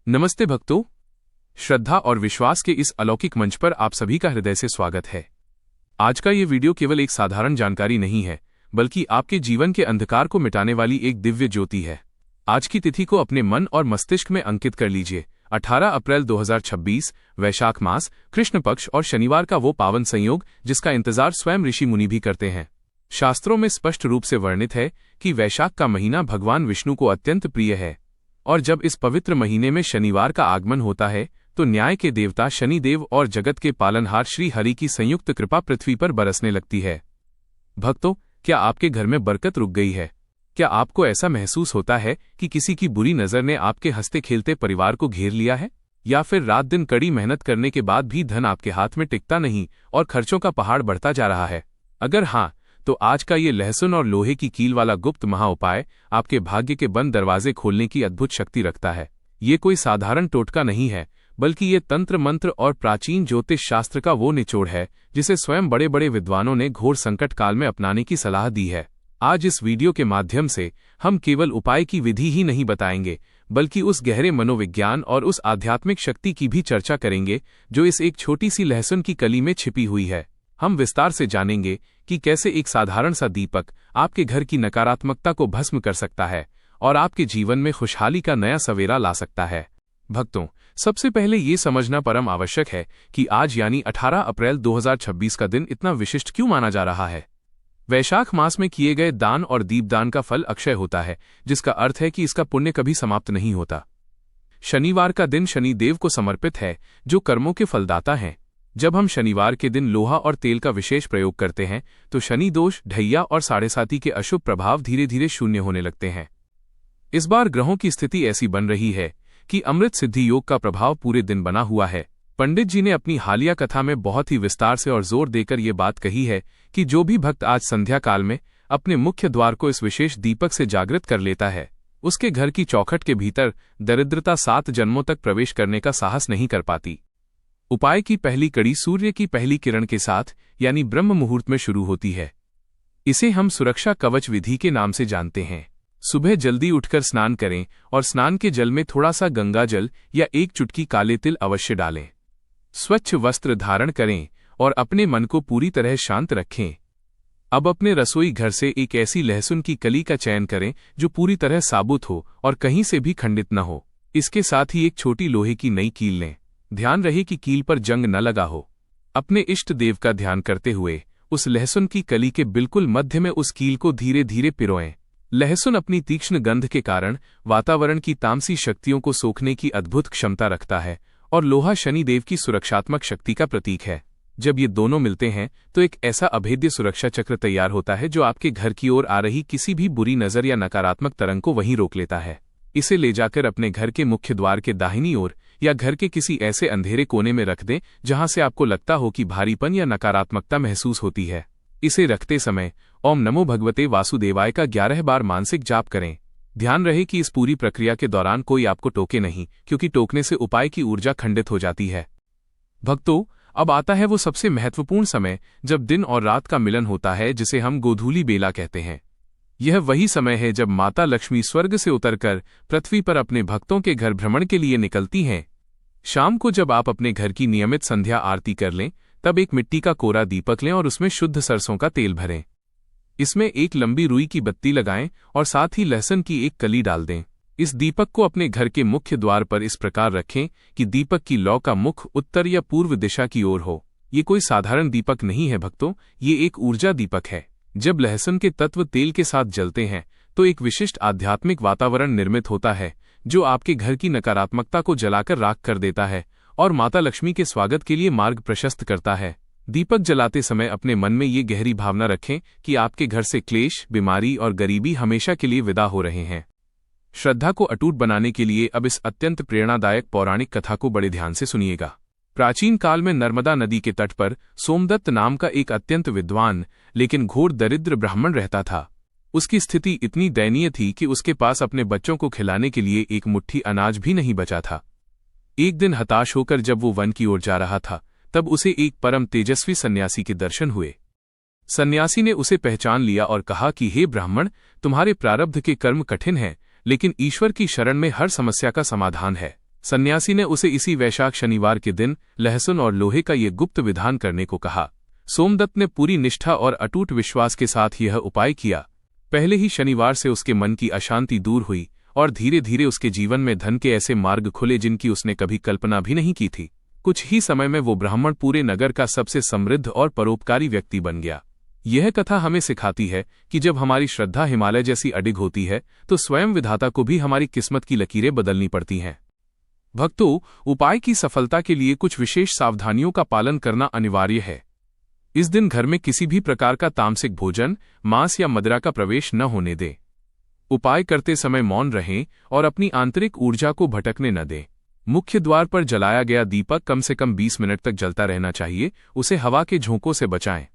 नमस्ते भक्तों, श्रद्धा और विश्वास के इस अलौकिक मंच पर आप सभी का हृदय से स्वागत है। आज का ये वीडियो केवल एक साधारण जानकारी नहीं है, बल्कि आपके जीवन के अंधकार को मिटाने वाली एक दिव्य ज्योति है। आज की तिथि को अपने मन और मस्तिष्क में अंकित कर लीजिए। 18 अप्रैल 2026, वैशाख मास, कृष्ण पक्ष और शनिवार का वो पावन संयोग जिसका इंतजार स्वयं ऋषि मुनि भी करते हैं। शास्त्रों में स्पष्ट रूप से वर्णित है कि वैशाख का महीना भगवान विष्णु को अत्यंत प्रिय है, और जब इस पवित्र महीने में शनिवार का आगमन होता है तो न्याय के देवता शनिदेव और जगत के पालनहार श्री हरि की संयुक्त कृपा पृथ्वी पर बरसने लगती है। भक्तों, क्या आपके घर में बरकत रुक गई है? क्या आपको ऐसा महसूस होता है कि किसी की बुरी नज़र ने आपके हंसते खेलते परिवार को घेर लिया है? या फिर रात दिन कड़ी मेहनत करने के बाद भी धन आपके हाथ में टिकता नहीं और खर्चों का पहाड़ बढ़ता जा रहा है? अगर हाँ, तो आज का ये लहसुन और लोहे की कील वाला गुप्त महा उपाय आपके भाग्य के बंद दरवाजे खोलने की अद्भुत शक्ति रखता है। ये कोई साधारण टोटका नहीं है, बल्कि ये तंत्र मंत्र और प्राचीन ज्योतिष शास्त्र का वो निचोड़ है जिसे स्वयं बड़े बड़े विद्वानों ने घोर संकट काल में अपनाने की सलाह दी है। आज इस वीडियो के माध्यम से हम केवल उपाय की विधि ही नहीं बताएंगे, बल्कि उस गहरे मनोविज्ञान और उस आध्यात्मिक शक्ति की भी चर्चा करेंगे जो इस एक छोटी सी लहसुन की कली में छिपी हुई है। हम विस्तार से जानेंगे कि कैसे एक साधारण सा दीपक आपके घर की नकारात्मकता को भस्म कर सकता है और आपके जीवन में खुशहाली का नया सवेरा ला सकता है। भक्तों, सबसे पहले ये समझना परम आवश्यक है कि आज यानी 18 अप्रैल 2026 का दिन इतना विशिष्ट क्यों माना जा रहा है। वैशाख मास में किए गए दान और दीपदान का फल अक्षय होता है, जिसका अर्थ है कि इसका पुण्य कभी समाप्त नहीं होता। शनिवार का दिन शनिदेव को समर्पित है, जो कर्मों के फलदाता हैं। जब हम शनिवार के दिन लोहा और तेल का विशेष प्रयोग करते हैं तो शनि दोष, ढैया और साढ़े साती के अशुभ प्रभाव धीरे धीरे शून्य होने लगते हैं। इस बार ग्रहों की स्थिति ऐसी बन रही है कि अमृत सिद्धि योग का प्रभाव पूरे दिन बना हुआ है। पंडित जी ने अपनी हालिया कथा में बहुत ही विस्तार से और जोर देकर ये बात कही है कि जो भी भक्त आज संध्या काल में अपने मुख्य द्वार को इस विशेष दीपक से जागृत कर लेता है, उसके घर की चौखट के भीतर दरिद्रता 7 जन्मों तक प्रवेश करने का साहस नहीं कर पाती। उपाय की पहली कड़ी सूर्य की पहली किरण के साथ यानी ब्रह्म मुहूर्त में शुरू होती है। इसे हम सुरक्षा कवच विधि के नाम से जानते हैं। सुबह जल्दी उठकर स्नान करें और स्नान के जल में थोड़ा सा गंगा जल या एक चुटकी काले तिल अवश्य डालें। स्वच्छ वस्त्र धारण करें और अपने मन को पूरी तरह शांत रखें। अब अपने रसोई घर से एक ऐसी लहसुन की कली का चयन करें जो पूरी तरह साबुत हो और कहीं से भी खंडित न हो। इसके साथ ही एक छोटी लोहे की नई कील लें। ध्यान रहे कि कील पर जंग न लगा हो। अपने इष्ट देव का ध्यान करते हुए उस लहसुन की कली के बिल्कुल मध्य में उस कील को धीरे धीरे पिरोएं। लहसुन अपनी तीक्ष्ण गंध के कारण वातावरण की तामसी शक्तियों को सोखने की अद्भुत क्षमता रखता है, और लोहा शनिदेव की सुरक्षात्मक शक्ति का प्रतीक है। जब ये दोनों मिलते हैं तो एक ऐसा अभेद्य सुरक्षा चक्र तैयार होता है जो आपके घर की ओर आ रही किसी भी बुरी नजर या नकारात्मक तरंग को वहीं रोक लेता है। इसे ले जाकर अपने घर के मुख्य द्वार के दाहिनी ओर या घर के किसी ऐसे अंधेरे कोने में रख दें जहां से आपको लगता हो कि भारीपन या नकारात्मकता महसूस होती है। इसे रखते समय ओम नमो भगवते वासुदेवाय का 11 बार मानसिक जाप करें। ध्यान रहे कि इस पूरी प्रक्रिया के दौरान कोई आपको टोके नहीं, क्योंकि टोकने से उपाय की ऊर्जा खंडित हो जाती है। भक्तों, अब आता है वो सबसे महत्वपूर्ण समय जब दिन और रात का मिलन होता है, जिसे हम गोधूली बेला कहते हैं। यह वही समय है जब माता लक्ष्मी स्वर्ग से उतरकर पृथ्वी पर अपने भक्तों के घर भ्रमण के लिए निकलती हैं। शाम को जब आप अपने घर की नियमित संध्या आरती कर लें, तब एक मिट्टी का कोरा दीपक लें और उसमें शुद्ध सरसों का तेल भरें। इसमें एक लंबी रुई की बत्ती लगाएं और साथ ही लहसुन की एक कली डाल दें। इस दीपक को अपने घर के मुख्य द्वार पर इस प्रकार रखें कि दीपक की लौ का मुख उत्तर या पूर्व दिशा की ओर हो। ये कोई साधारण दीपक नहीं है भक्तों, ये एक ऊर्जा दीपक है। जब लहसुन के तत्व तेल के साथ जलते हैं तो एक विशिष्ट आध्यात्मिक वातावरण निर्मित होता है जो आपके घर की नकारात्मकता को जलाकर राख कर देता है और माता लक्ष्मी के स्वागत के लिए मार्ग प्रशस्त करता है। दीपक जलाते समय अपने मन में ये गहरी भावना रखें कि आपके घर से क्लेश, बीमारी और गरीबी हमेशा के लिए विदा हो रहे हैं। श्रद्धा को अटूट बनाने के लिए अब इस अत्यंत प्रेरणादायक पौराणिक कथा को बड़े ध्यान से सुनिएगा। प्राचीन काल में नर्मदा नदी के तट पर सोमदत्त नाम का एक अत्यंत विद्वान लेकिन घोर दरिद्र ब्राह्मण रहता था। उसकी स्थिति इतनी दयनीय थी कि उसके पास अपने बच्चों को खिलाने के लिए एक मुट्ठी अनाज भी नहीं बचा था। एक दिन हताश होकर जब वो वन की ओर जा रहा था, तब उसे एक परम तेजस्वी सन्यासी के दर्शन हुए। सन्यासी ने उसे पहचान लिया और कहा कि हे ब्राह्मण, तुम्हारे प्रारब्ध के कर्म कठिन हैं, लेकिन ईश्वर की शरण में हर समस्या का समाधान है। सन्यासी ने उसे इसी वैशाख शनिवार के दिन लहसुन और लोहे का ये गुप्त विधान करने को कहा। सोमदत्त ने पूरी निष्ठा और अटूट विश्वास के साथ यह उपाय किया। पहले ही शनिवार से उसके मन की अशांति दूर हुई और धीरे धीरे उसके जीवन में धन के ऐसे मार्ग खुले जिनकी उसने कभी कल्पना भी नहीं की थी। कुछ ही समय में वो ब्राह्मण पूरे नगर का सबसे समृद्ध और परोपकारी व्यक्ति बन गया। यह कथा हमें सिखाती है कि जब हमारी श्रद्धा हिमालय जैसी अडिग होती है तो स्वयं विधाता को भी हमारी किस्मत की लकीरें बदलनी पड़ती हैं। भक्तों, उपाय की सफलता के लिए कुछ विशेष सावधानियों का पालन करना अनिवार्य है। इस दिन घर में किसी भी प्रकार का तामसिक भोजन, मांस या मदिरा का प्रवेश न होने दें। उपाय करते समय मौन रहें और अपनी आंतरिक ऊर्जा को भटकने न दें। मुख्य द्वार पर जलाया गया दीपक कम से कम 20 मिनट तक जलता रहना चाहिए, उसे हवा के झोंकों से बचाएं।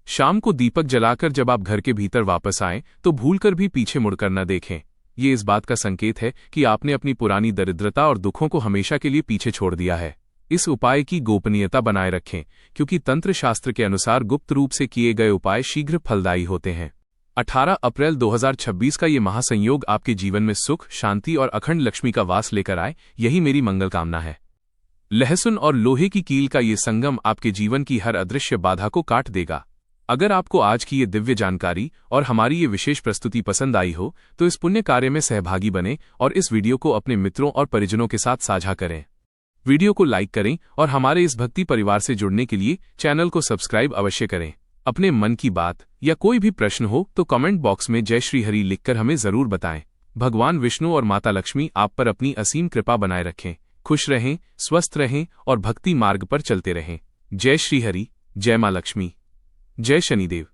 शाम को दीपक जलाकर जब आप घर के भीतर वापस आएं तो भूलकर भी पीछे मुड़कर न देखें। ये इस बात का संकेत है कि आपने अपनी पुरानी दरिद्रता और दुखों को हमेशा के लिए पीछे छोड़ दिया है। इस उपाय की गोपनीयता बनाए रखें, क्योंकि तंत्र शास्त्र के अनुसार गुप्त रूप से किए गए उपाय शीघ्र फलदायी होते हैं। 18 अप्रैल 2026 का ये महासंयोग आपके जीवन में सुख, शांति और अखंड लक्ष्मी का वास लेकर आए, यही मेरी मंगल कामना है। लहसुन और लोहे की कील का ये संगम आपके जीवन की हर अदृश्य बाधा को काट देगा। अगर आपको आज की ये दिव्य जानकारी और हमारी ये विशेष प्रस्तुति पसंद आई हो तो इस पुण्य कार्य में सहभागी बनें और इस वीडियो को अपने मित्रों और परिजनों के साथ साझा करें। वीडियो को लाइक करें और हमारे इस भक्ति परिवार से जुड़ने के लिए चैनल को सब्सक्राइब अवश्य करें। अपने मन की बात या कोई भी प्रश्न हो तो कमेंट बॉक्स में जय श्री हरि लिखकर हमें जरूर बताएं। भगवान विष्णु और माता लक्ष्मी आप पर अपनी असीम कृपा बनाए रखें। खुश रहें, स्वस्थ रहें और भक्ति मार्ग पर चलते रहें। जय श्री हरि, जय मां लक्ष्मी, जय शनिदेव।